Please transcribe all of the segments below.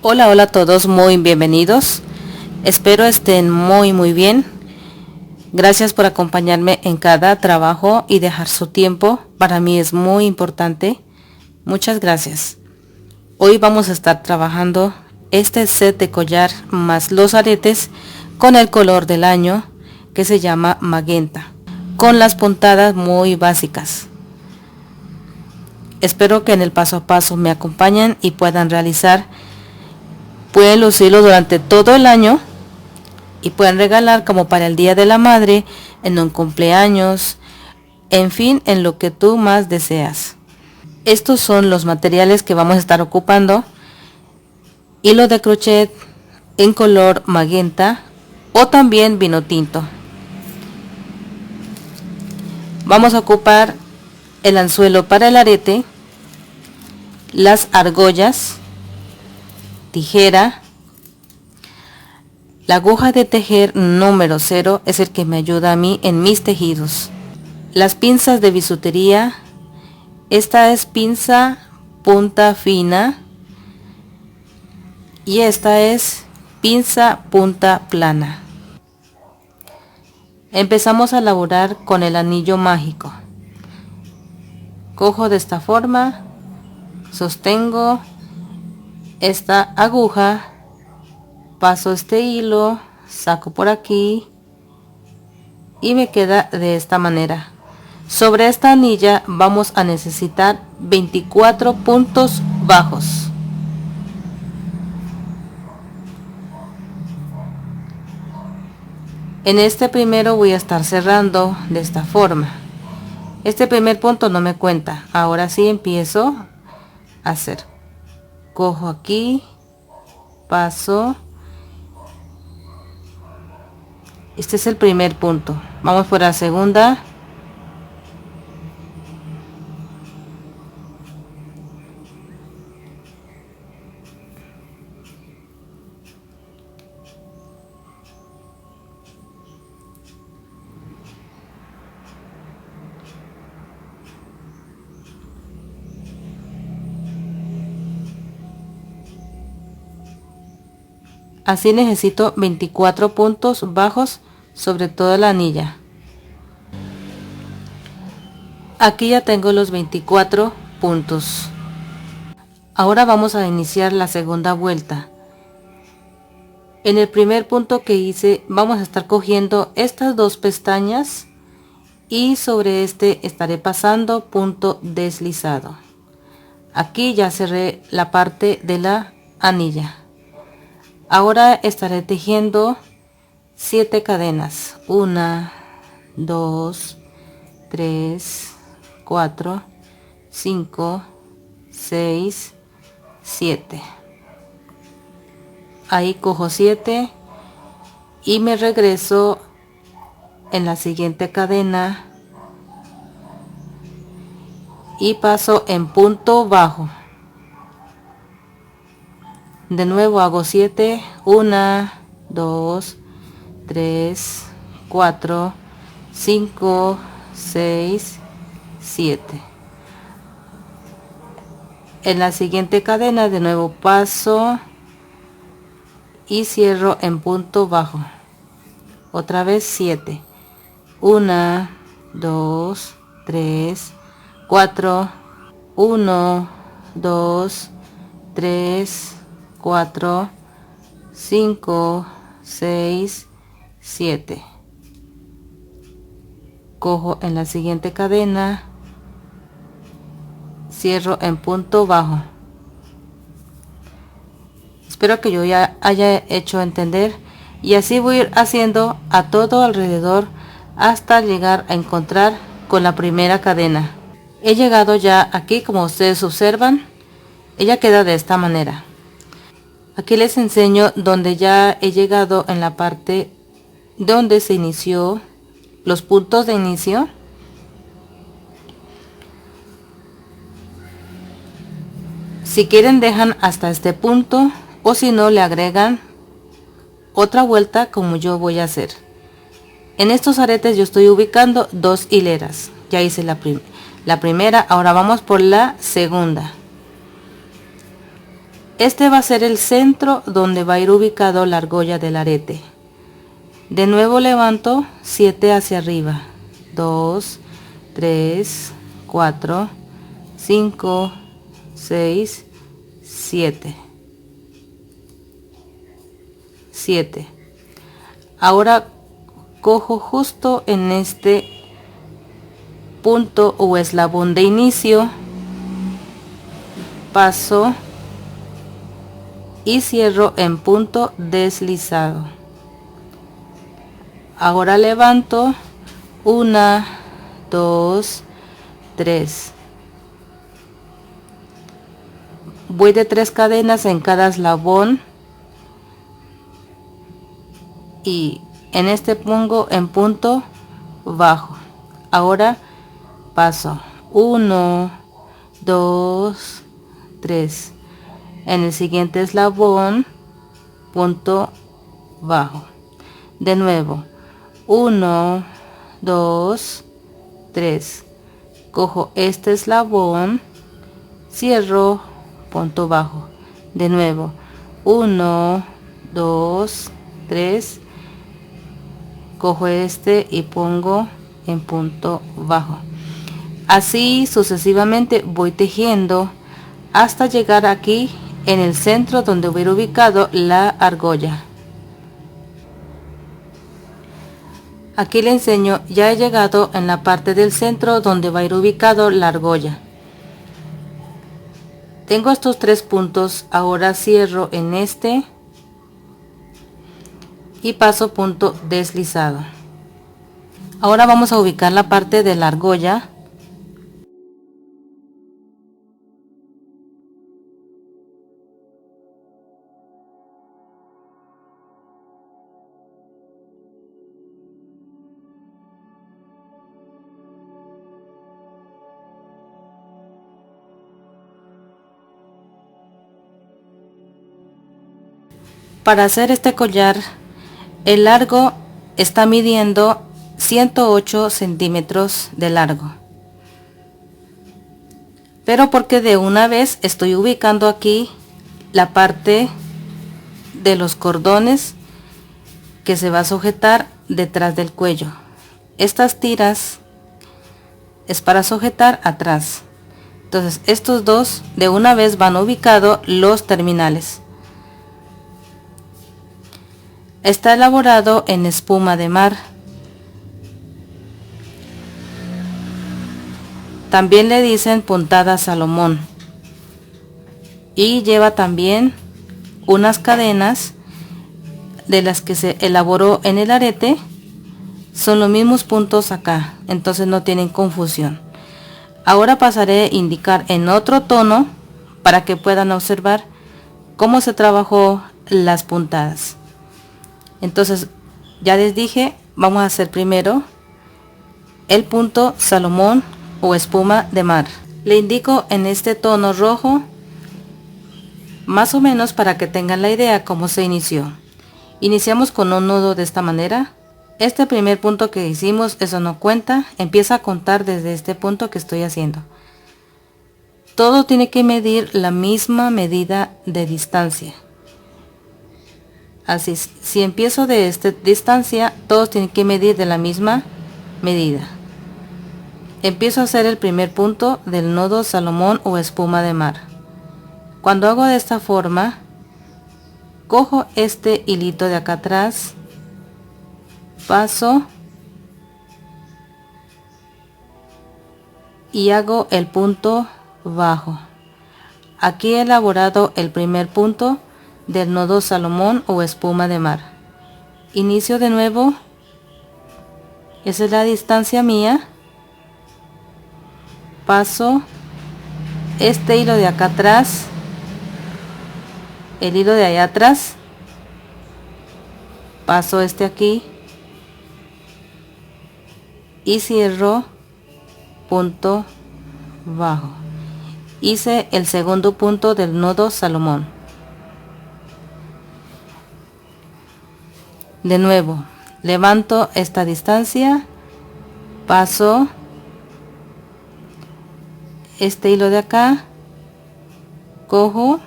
Hola, hola a todos, muy bienvenidos. Espero estén muy bien. Gracias por acompañarme en cada trabajo y dejar su tiempo. Para mí es muy importante. Muchas gracias. Hoy vamos a estar trabajando este set de collar más los aretes con el color del año que se llama magenta, con las puntadas muy básicas. Espero que en el paso a paso me acompañen y puedan lucirlo durante todo el año y pueden regalar como para el Día de la Madre, en un cumpleaños, en fin, en lo que tú más deseas. Estos son los materiales que vamos a estar ocupando: hilo de crochet en color magenta o también vino tinto. Vamos a ocupar el anzuelo para el arete, las argollas, tijera, la aguja de tejer número 0 es el que me ayuda a mí en mis tejidos, las pinzas de bisutería. Esta es pinza punta fina y esta es pinza punta plana. Empezamos a elaborar con el anillo mágico. Cojo de esta forma, sostengo esta aguja, paso este hilo, saco por aquí y me queda de esta manera. Sobre esta anilla vamos a necesitar 24 puntos bajos. En este primero voy a estar cerrando de esta forma. Este primer punto no me cuenta. Ahora sí empiezo a hacer. Cojo aquí, paso. Este es el primer punto. Vamos por la segunda. Así necesito 24 puntos bajos sobre toda la anilla. Aquí ya tengo los 24 puntos. Ahora vamos a iniciar la segunda vuelta. En el primer punto que hice vamos a estar cogiendo estas dos pestañas y sobre este estaré pasando punto deslizado. Aquí ya cerré la parte de la anilla. Ahora estaré tejiendo 7 cadenas. 1, 2, 3, 4, 5, 6, 7. Ahí cojo 7 y me regreso en la siguiente cadena y paso en punto bajo. De nuevo hago 7, 1, 2, 3, 4, 5, 6, 7. En la siguiente cadena de nuevo paso y cierro en punto bajo. Otra vez 7. 1, 2, 3, 4, 1, 2, 3, 4, 5, 6, 7. Cojo en la siguiente cadena, cierro en punto bajo. Espero que yo ya haya hecho entender, y así voy a ir haciendo a todo alrededor hasta llegar a encontrar con la primera cadena. He llegado ya aquí, como ustedes observan, ella queda de esta manera. Aquí les enseño donde ya he llegado en la parte donde se inició, los puntos de inicio. Si quieren dejan hasta este punto, o si no le agregan otra vuelta como yo voy a hacer. En estos aretes yo estoy ubicando 2 hileras. Ya hice la primera, ahora vamos por la segunda. Este va a ser el centro donde va a ir ubicado la argolla del arete. De nuevo levanto 7 hacia arriba. 2, 3, 4, 5, 6, 7. 7. Ahora cojo justo en este punto o eslabón de inicio, paso y cierro en punto deslizado. Ahora levanto 1, 2, 3. Voy de 3 cadenas en cada eslabón y en este pongo en punto bajo. Ahora paso 1, 2, 3. En el siguiente eslabón, punto bajo. De nuevo 1, 2, 3. Cojo este eslabón, cierro, punto bajo. De nuevo 1, 2, 3. Cojo este y pongo en punto bajo. Así sucesivamente voy tejiendo hasta llegar aquí en el centro donde voy a ir ubicado la argolla. Aquí le enseño, ya he llegado en la parte del centro donde va a ir ubicado la argolla. Tengo estos 3 puntos, ahora cierro en este y paso punto deslizado. Ahora vamos a ubicar la parte de la argolla. Para hacer este collar, el largo está midiendo 108 centímetros de largo. Pero porque de una vez estoy ubicando aquí la parte de los cordones que se va a sujetar detrás del cuello. Estas tiras es para sujetar atrás. Entonces estos dos de una vez van ubicados los terminales. Está elaborado en espuma de mar. También le dicen puntada Salomón. Y lleva también unas cadenas de las que se elaboró en el arete. Son los mismos puntos acá, entonces no tienen confusión. Ahora pasaré a indicar en otro tono para que puedan observar cómo se trabajó las puntadas. Entonces ya les dije, vamos a hacer primero el punto Salomón o espuma de mar. Le indico en este tono rojo, más o menos para que tengan la idea cómo se inició. Iniciamos con un nudo de esta manera. Este primer punto que hicimos, eso no cuenta, empieza a contar desde este punto que estoy haciendo. Todo tiene que medir la misma medida de distancia. Así, si empiezo de esta distancia, todos tienen que medir de la misma medida. Empiezo a hacer el primer punto del nudo Salomón o espuma de mar. Cuando hago de esta forma, cojo este hilito de acá atrás, paso y hago el punto bajo. Aquí he elaborado el primer punto del nudo Salomón o espuma de mar. Inicio de nuevo, esa es la distancia mía, paso este hilo de acá atrás, el hilo de allá atrás, paso este aquí y cierro punto bajo. Hice el segundo punto del nudo Salomón. De nuevo levanto esta distancia, paso este hilo de acá, cojo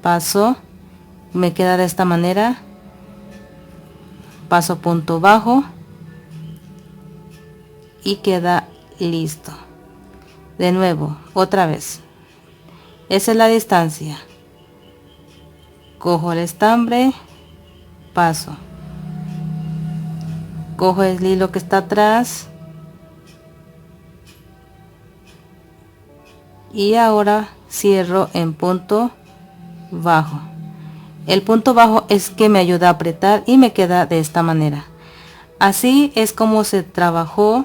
paso, me queda de esta manera, paso punto bajo y queda listo. De nuevo, otra vez, esa es la distancia, cojo el estambre, paso, cojo el hilo que está atrás y ahora cierro en punto bajo. El punto bajo es que me ayuda a apretar y me queda de esta manera. Así es como se trabajó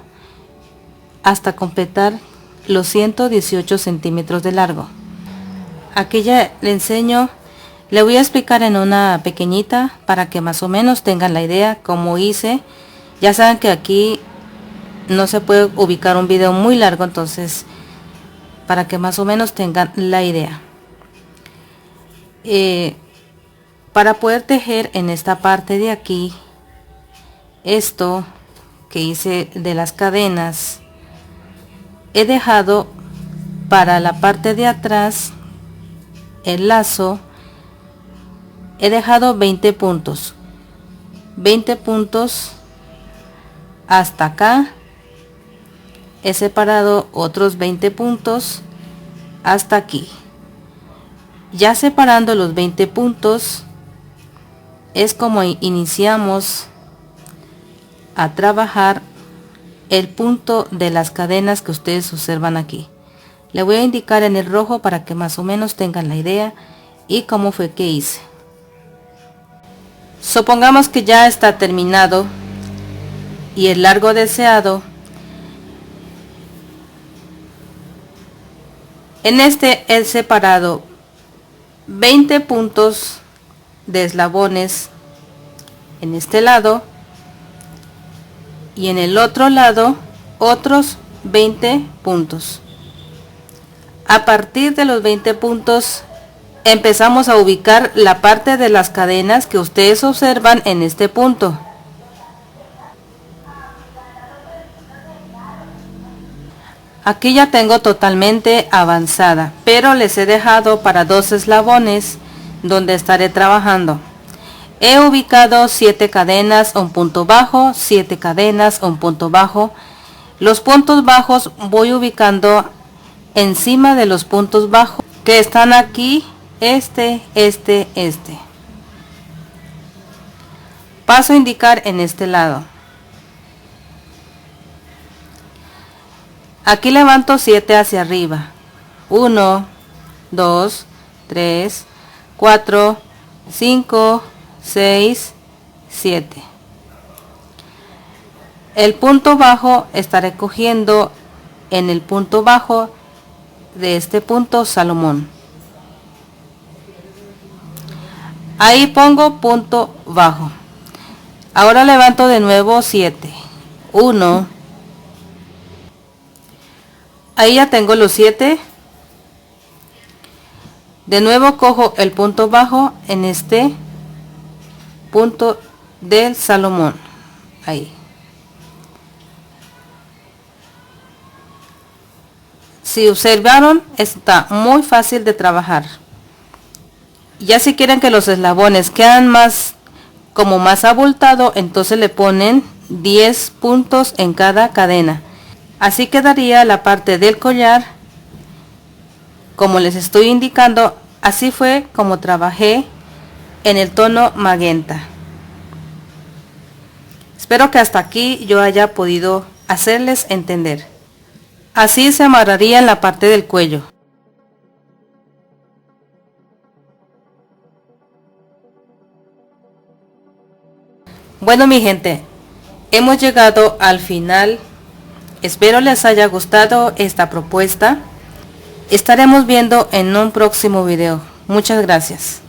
hasta completar los 118 centímetros de largo. Aquí ya le enseño, le voy a explicar en una pequeñita para que más o menos tengan la idea cómo hice. Ya saben que aquí no se puede ubicar un video muy largo, entonces para que más o menos tengan la idea. Para poder tejer en esta parte de aquí, esto que hice de las cadenas, he dejado para la parte de atrás el lazo, he dejado 20 puntos hasta acá. He separado otros 20 puntos hasta aquí. Ya separando los 20 puntos es como iniciamos a trabajar el punto de las cadenas que ustedes observan aquí. Le voy a indicar en el rojo para que más o menos tengan la idea y cómo fue que hice. Supongamos que ya está terminado y el largo deseado. En este he separado 20 puntos de eslabones en este lado y en el otro lado otros 20 puntos. A partir de los 20 puntos empezamos a ubicar la parte de las cadenas que ustedes observan en este punto. Aquí ya tengo totalmente avanzada, pero les he dejado para 2 eslabones donde estaré trabajando. He ubicado 7 cadenas, un punto bajo, 7 cadenas, un punto bajo. Los puntos bajos voy ubicando encima de los puntos bajos que están aquí, este. Paso a indicar en este lado. Aquí levanto 7 hacia arriba. 1, 2, 3, 4, 5, 6, 7. El punto bajo estaré cogiendo en el punto bajo de este punto Salomón. Ahí pongo punto bajo. Ahora levanto de nuevo 7. 1. Ahí ya tengo los 7. De nuevo cojo el punto bajo en este punto del Salomón. Ahí. Si observaron, está muy fácil de trabajar. Ya si quieren que los eslabones quedan más abultado, entonces le ponen 10 puntos en cada cadena. Así quedaría la parte del collar como les estoy indicando. Así fue como trabajé en el tono magenta. Espero que hasta aquí yo haya podido hacerles entender. Así se amarraría en la parte del cuello. Bueno mi gente, hemos llegado al final. Espero les haya gustado esta propuesta. Estaremos viendo en un próximo video. Muchas gracias.